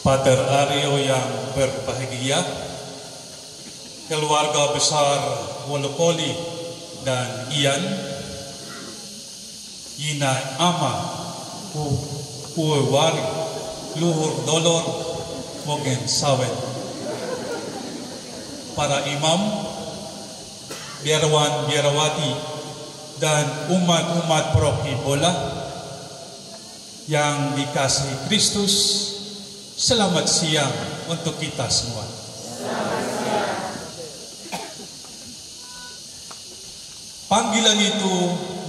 Pater Aryo yang berbahagia, keluarga besar Wolopoli dan Ian, Ina Ama, Kuwari, Luhur Dolor, Mogen Sawen, para imam, biarawan biarawati, dan umat-umat paroki Bola yang dikasihi Kristus. Selamat siang untuk kita semua. Panggilan itu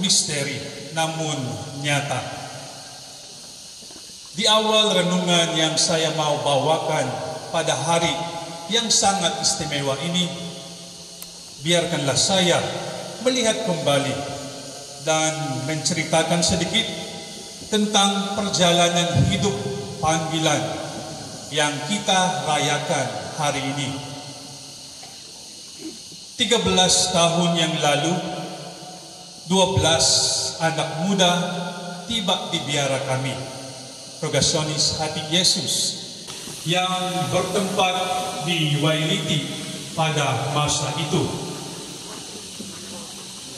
misteri namun nyata. Di awal renungan yang saya mau bawakan pada hari yang sangat istimewa ini, biarkanlah saya melihat kembali dan menceritakan sedikit tentang perjalanan hidup panggilan yang kita rayakan hari ini. 13 tahun yang lalu, 12 anak muda tiba di biara kami, Rogationis Hati Yesus, yang bertempat di Wailiti pada masa itu.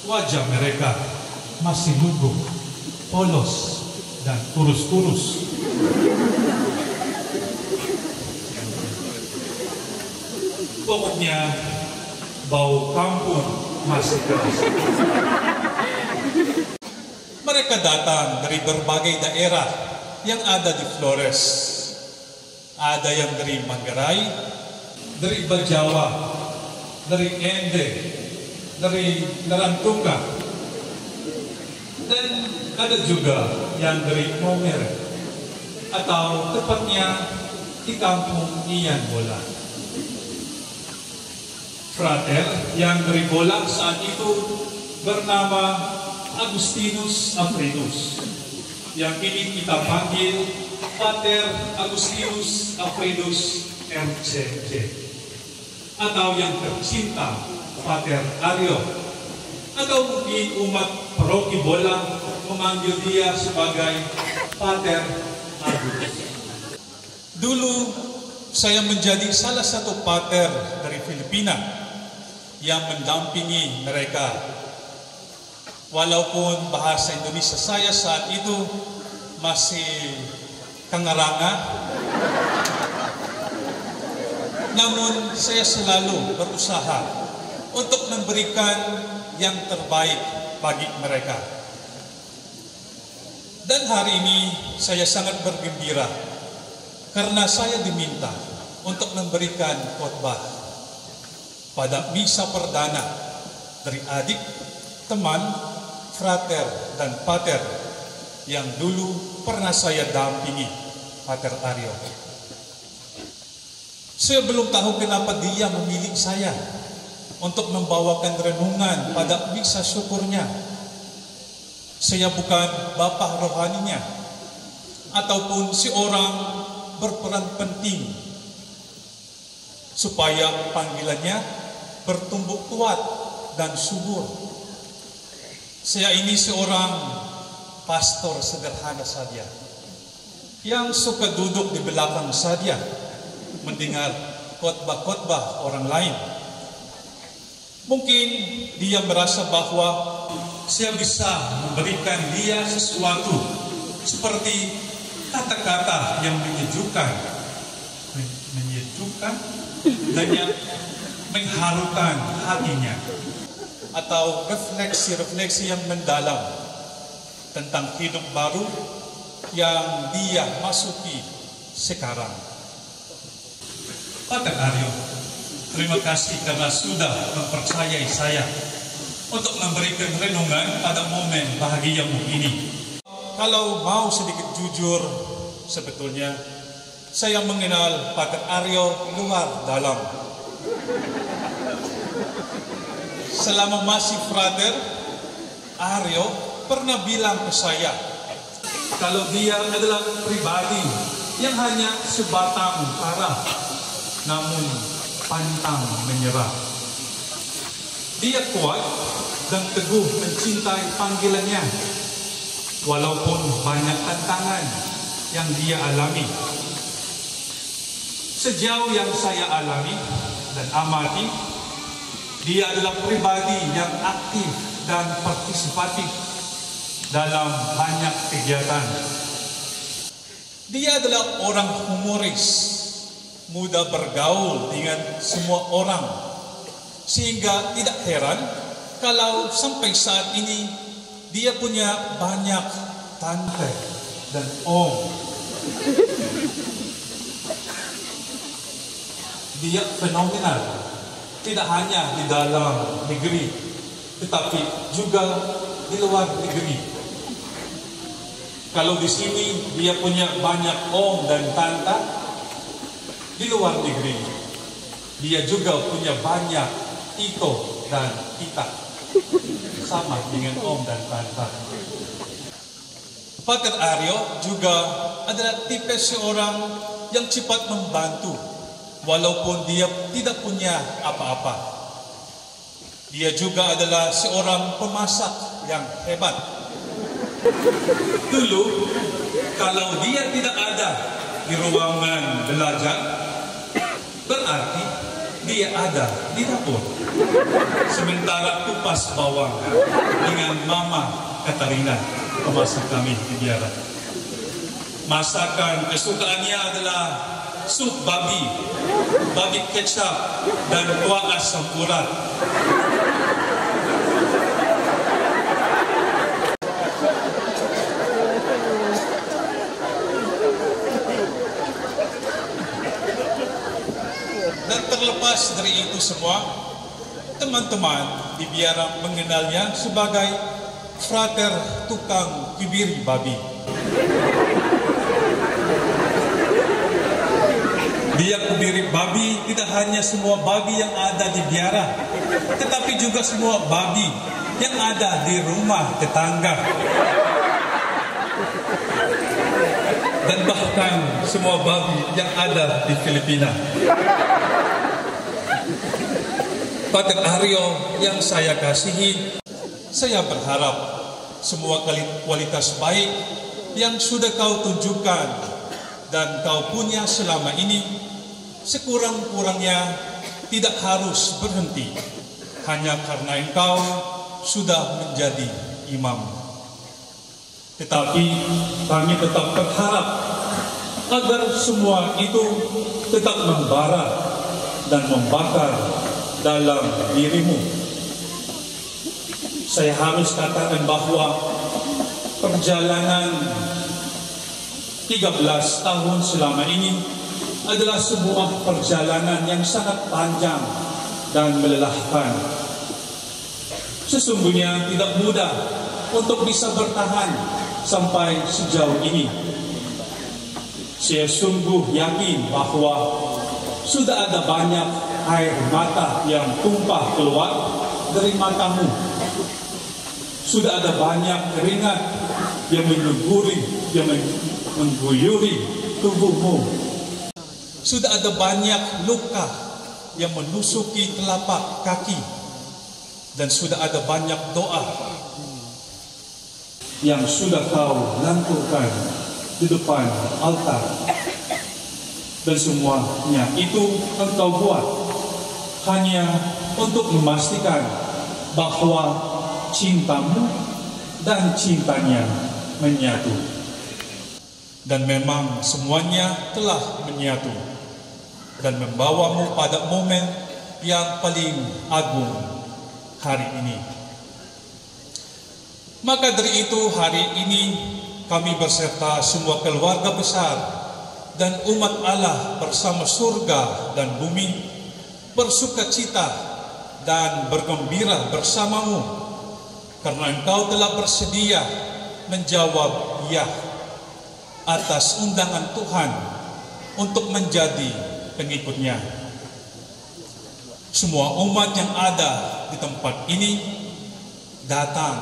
Wajah mereka masih lugu, polos, dan kurus-kurus. Pokoknya bau kampung masih terasa. Mereka datang dari berbagai daerah yang ada di Flores. Ada yang dari Manggarai, dari Bajawa, dari Ende, dari Narantuka, dan ada juga yang dari Momer, atau tepatnya di kampung Ian Bola. Frater yang dari Bola saat itu bernama Agustinus Alfredus, yang kini kita panggil Pater Agustinus Alfredus MCJ, atau yang tercinta Pater Aryo, atau mungkin umat paroki Bola memanggil dia sebagai Pater Agus. Dulu saya menjadi salah satu pater dari Filipina yang mendampingi mereka. Walaupun bahasa Indonesia saya saat itu masih kangaranga, namun saya selalu berusaha untuk memberikan yang terbaik bagi mereka. Dan hari ini saya sangat bergembira karena saya diminta untuk memberikan khotbah pada misa perdana dari adik, teman, frater, dan pater yang dulu pernah saya dampingi, Pater Aryo. Saya belum tahu kenapa dia memilih saya untuk membawakan renungan pada misa syukurnya. Saya bukan bapak rohaninya ataupun si orang berperan penting supaya panggilannya bertumbuh kuat dan subur. Saya ini seorang pastor sederhana saja yang suka duduk di belakang saja mendengar khotbah-khotbah orang lain. Mungkin dia merasa bahwa saya bisa memberikan dia sesuatu seperti kata-kata yang menyejukkan dan yang mengharukan hatinya, atau refleksi-refleksi yang mendalam tentang hidup baru yang dia masuki sekarang. Pater Aryo, terima kasih karena sudah mempercayai saya untuk memberikan renungan pada momen bahagiamu ini. Kalau mau sedikit jujur, sebetulnya saya mengenal Pater Aryo luar dalam. Selama masih frater, Aryo pernah bilang ke saya kalau dia adalah pribadi yang hanya sebatang kara, namun pantang menyerah. Dia kuat dan teguh mencintai panggilannya. walaupun banyak tantangan yang dia alami. Sejauh yang saya alami dan amati, dia adalah pribadi yang aktif dan partisipatif dalam banyak kegiatan. Dia adalah orang humoris, mudah bergaul dengan semua orang, sehingga tidak heran kalau sampai saat ini dia punya banyak tante dan om. Dia fenomenal, tidak hanya di dalam negeri, tetapi juga di luar negeri. Kalau di sini dia punya banyak om dan tante, di luar negeri dia juga punya banyak ito dan tita, sama dengan om dan tante. Pater Aryo juga adalah tipe seorang yang cepat membantu, walaupun dia tidak punya apa-apa. Dia juga adalah seorang pemasak yang hebat. Dulu, kalau dia tidak ada di ruangan belajar, berarti dia ada di dapur. Sementara kupas bawang dengan Mama Katarina, pemasak kami di Biara. Masakan kesukaannya adalah sup babi kecap, dan kuah asam urat. Dan terlepas dari itu semua, teman-teman di Biara mengenalnya sebagai frater tukang kibiri babi. Dia kebiri babi tidak hanya semua babi yang ada di Biara, tetapi juga semua babi yang ada di rumah tetangga. Dan bahkan semua babi yang ada di Filipina. Pater Aryo yang saya kasihi, saya berharap semua kualitas baik yang sudah kau tunjukkan dan kau punya selama ini, sekurang-kurangnya tidak harus berhenti hanya karena engkau sudah menjadi imam. Tetapi kami tetap berharap agar semua itu tetap membara dan membakar dalam dirimu. Saya harus katakan bahwa perjalanan 13 tahun selama ini adalah sebuah perjalanan yang sangat panjang dan melelahkan. Sesungguhnya tidak mudah untuk bisa bertahan sampai sejauh ini. Saya sungguh yakin bahwa sudah ada banyak air mata yang tumpah keluar dari matamu. Sudah ada banyak keringat yang mengguyuri tubuhmu. Sudah ada banyak luka yang menusuki telapak kaki. Dan sudah ada banyak doa yang sudah kau lanturkan di depan altar. Dan semuanya itu engkau buat hanya untuk memastikan bahwa cintamu dan cintanya menyatu. Dan memang semuanya telah menyatu dan membawamu pada momen yang paling agung hari ini. Maka dari itu hari ini kami berserta semua keluarga besar dan umat Allah bersama surga dan bumi bersukacita dan bergembira bersamamu karena engkau telah bersedia menjawab ya atas undangan Tuhan untuk menjadi pengikutnya. Semua umat yang ada di tempat ini datang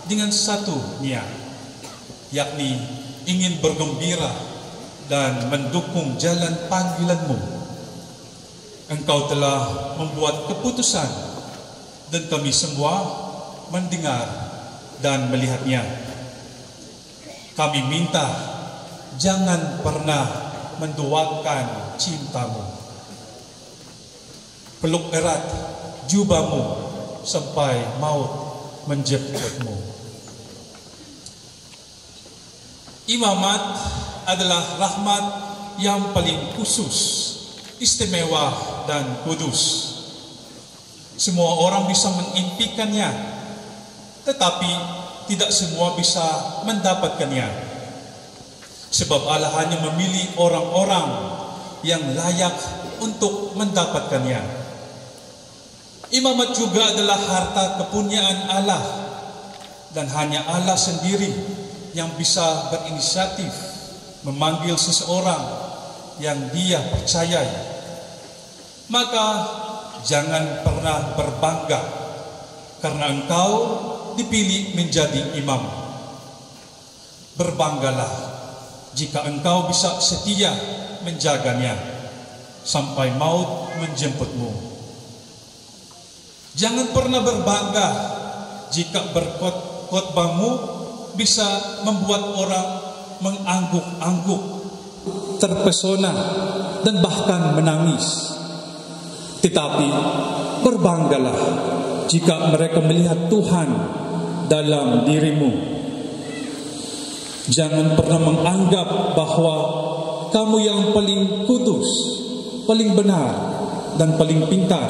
dengan satu niat, yakni ingin bergembira dan mendukung jalan panggilanmu. Engkau telah membuat keputusan dan kami semua mendengar dan melihatnya. Kami minta jangan pernah menduakan cintamu. Peluk erat jubahmu sampai maut menjemputmu. Imamat adalah rahmat yang paling khusus, istimewa dan kudus. Semua orang bisa mengimpikannya, tetapi tidak semua bisa mendapatkannya. Sebab Allah hanya memilih orang-orang yang layak untuk mendapatkannya. Imamat juga adalah harta kepunyaan Allah, dan hanya Allah sendiri yang bisa berinisiatif memanggil seseorang yang Dia percayai. Maka jangan pernah berbangga karena engkau dipilih menjadi imam. Berbanggalah jika engkau bisa setia menjaganya sampai maut menjemputmu. Jangan pernah berbangga jika berkhotbahmu bisa membuat orang mengangguk-angguk, terpesona, dan bahkan menangis. Tetapi berbanggalah jika mereka melihat Tuhan dalam dirimu. Jangan pernah menganggap bahwa kamu yang paling kudus, paling benar, dan paling pintar,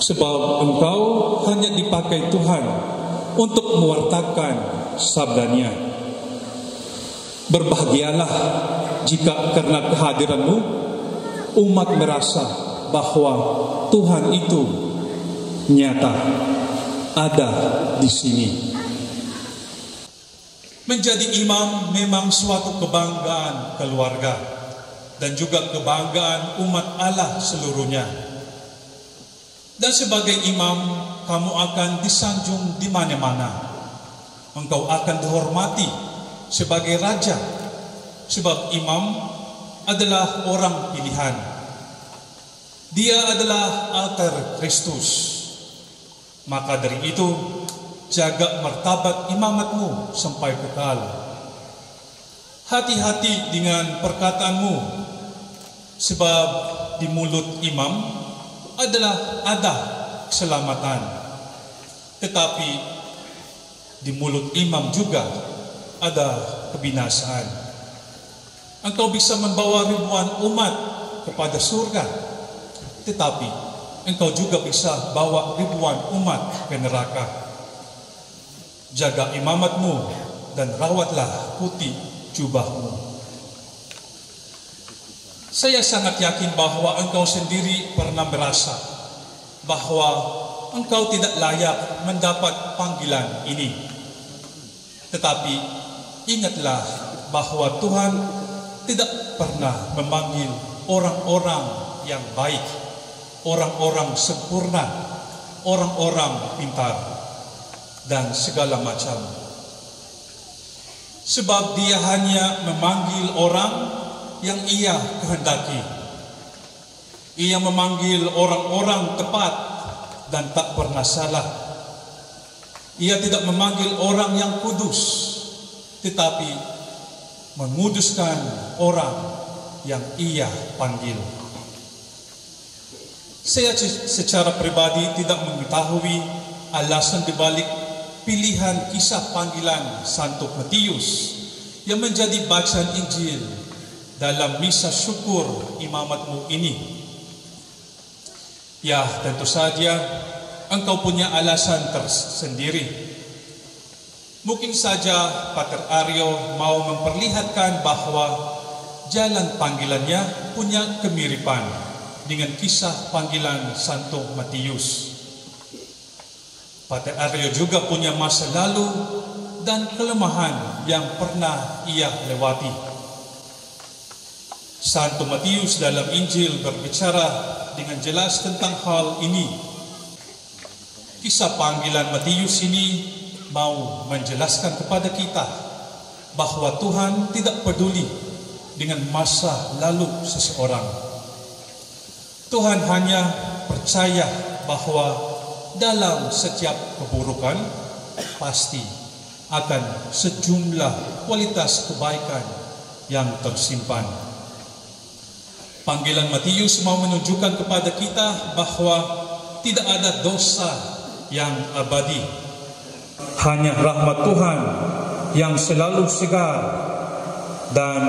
sebab engkau hanya dipakai Tuhan untuk mewartakan sabdanya. Berbahagialah jika karena kehadiranmu umat merasa bahwa Tuhan itu nyata ada di sini. Menjadi imam memang suatu kebanggaan keluarga dan juga kebanggaan umat Allah seluruhnya. Dan sebagai imam, kamu akan disanjung di mana-mana. Engkau akan dihormati sebagai raja, sebab imam adalah orang pilihan. Dia adalah alter Kristus. Maka dari itu, jaga martabat imamatmu sampai kekal. Hati-hati dengan perkataanmu, sebab di mulut imam adalah ada keselamatan. Tetapi di mulut imam juga ada kebinasaan. Engkau bisa membawa ribuan umat kepada surga, tetapi engkau juga bisa bawa ribuan umat ke neraka. Jaga imamatmu dan rawatlah putih jubahmu. Saya sangat yakin bahwa engkau sendiri pernah merasa bahwa engkau tidak layak mendapat panggilan ini. Tetapi ingatlah bahwa Tuhan tidak pernah memanggil orang-orang yang baik, orang-orang sempurna, orang-orang pintar, dan segala macam. Sebab Dia hanya memanggil orang yang Ia kehendaki. Ia memanggil orang-orang tepat dan tak pernah salah. Ia tidak memanggil orang yang kudus, tetapi menguduskan orang yang Ia panggil. Saya secara pribadi tidak mengetahui alasan dibalik pilihan kisah panggilan Santo Matius yang menjadi bacaan Injil dalam misa syukur imamatmu ini. Ya, tentu saja engkau punya alasan tersendiri. Mungkin saja Pater Aryo mau memperlihatkan bahwa jalan panggilannya punya kemiripan dengan kisah panggilan Santo Matius. Pater Aryo juga punya masa lalu dan kelemahan yang pernah ia lewati. Santo Matius dalam Injil berbicara dengan jelas tentang hal ini. Kisah panggilan Matius ini mau menjelaskan kepada kita bahwa Tuhan tidak peduli dengan masa lalu seseorang. Tuhan hanya percaya bahwa dalam setiap keburukan pasti akan sejumlah kualitas kebaikan yang tersimpan. Panggilan Matius mau menunjukkan kepada kita bahwa tidak ada dosa yang abadi. Hanya rahmat Tuhan yang selalu segar dan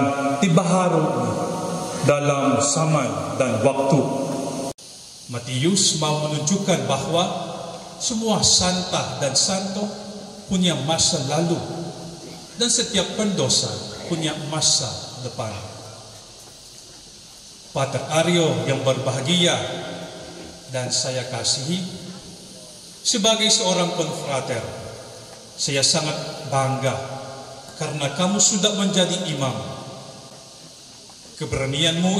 dibaharui dalam zaman dan waktu. Matius mau menunjukkan bahwa semua santa dan santo punya masa lalu dan setiap pendosa punya masa depan. Pater Aryo yang berbahagia dan saya kasihi, sebagai seorang konfrater, saya sangat bangga karena kamu sudah menjadi imam. Keberanianmu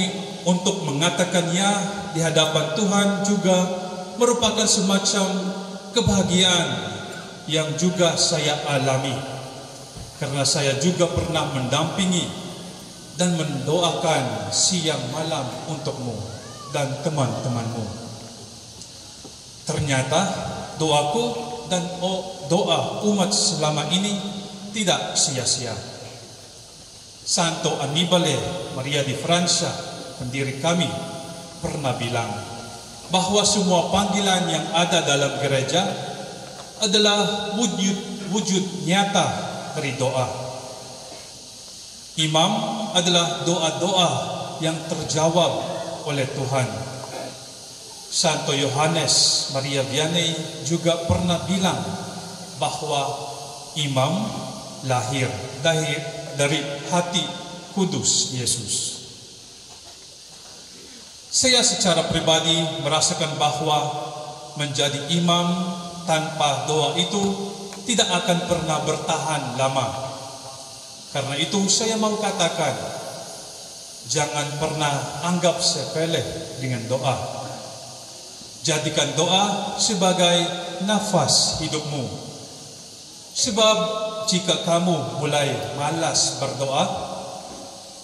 untuk mengatakan ya di hadapan Tuhan juga merupakan semacam kebahagiaan yang juga saya alami, karena saya juga pernah mendampingi dan mendoakan siang malam untukmu dan teman-temanmu. Ternyata doaku dan doa umat selama ini tidak sia-sia. Santo Annibale Maria di Francia, pendiri kami, pernah bilang bahwa semua panggilan yang ada dalam gereja adalah wujud nyata dari doa. Imam adalah doa-doa yang terjawab oleh Tuhan. Santo Yohanes Maria Vianney juga pernah bilang bahwa imam lahir dari hati kudus Yesus. Saya secara pribadi merasakan bahwa menjadi imam tanpa doa itu tidak akan pernah bertahan lama. Karena itu saya mau katakan, jangan pernah anggap sepele dengan doa. Jadikan doa sebagai nafas hidupmu. Sebab jika kamu mulai malas berdoa,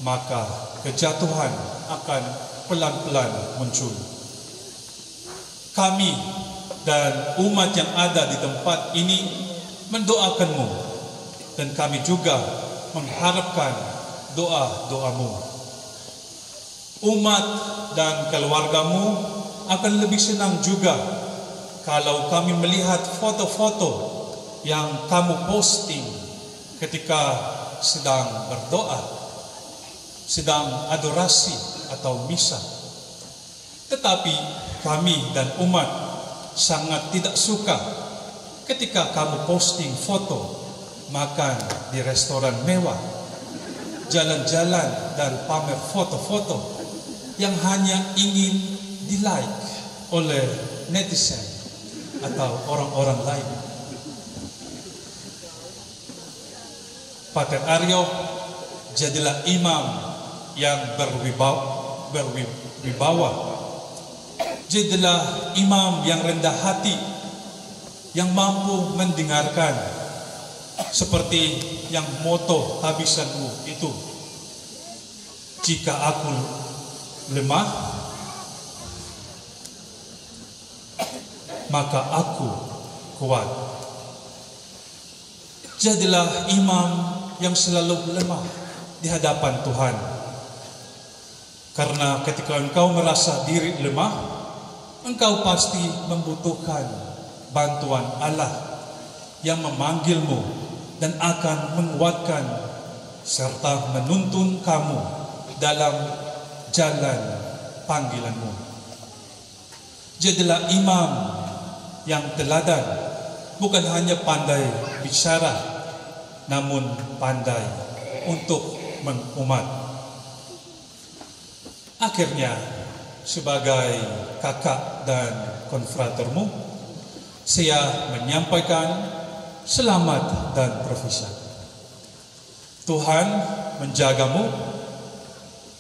maka kejatuhan akan pelan-pelan muncul. Kami dan umat yang ada di tempat ini mendoakanmu, dan kami juga mengharapkan doa-doamu. Umat dan keluargamu akan lebih senang juga kalau kami melihat foto-foto yang kamu posting ketika sedang berdoa, sedang adorasi atau misa. Tetapi kami dan umat sangat tidak suka ketika kamu posting foto makan di restoran mewah, jalan-jalan dan pamer foto-foto yang hanya ingin di-like oleh netizen atau orang-orang lain. Pater Aryo, jadilah imam yang berwibawa. Jadilah imam yang rendah hati, yang mampu mendengarkan, seperti yang moto habisanmu itu. Jika aku lemah, maka aku kuat. Jadilah imam yang selalu lemah di hadapan Tuhan. Karena ketika engkau merasa diri lemah, engkau pasti membutuhkan bantuan Allah yang memanggilmu dan akan menguatkan serta menuntun kamu dalam jalan panggilanmu. Jadilah imam yang teladan, bukan hanya pandai bicara, namun pandai untuk mengumat. Akhirnya, sebagai kakak dan konfratermu, saya menyampaikan selamat dan profesa. Tuhan menjagamu.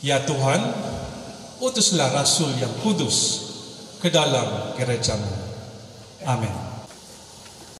Ya Tuhan, utuslah Rasul yang kudus ke dalam gerejamu. Amin.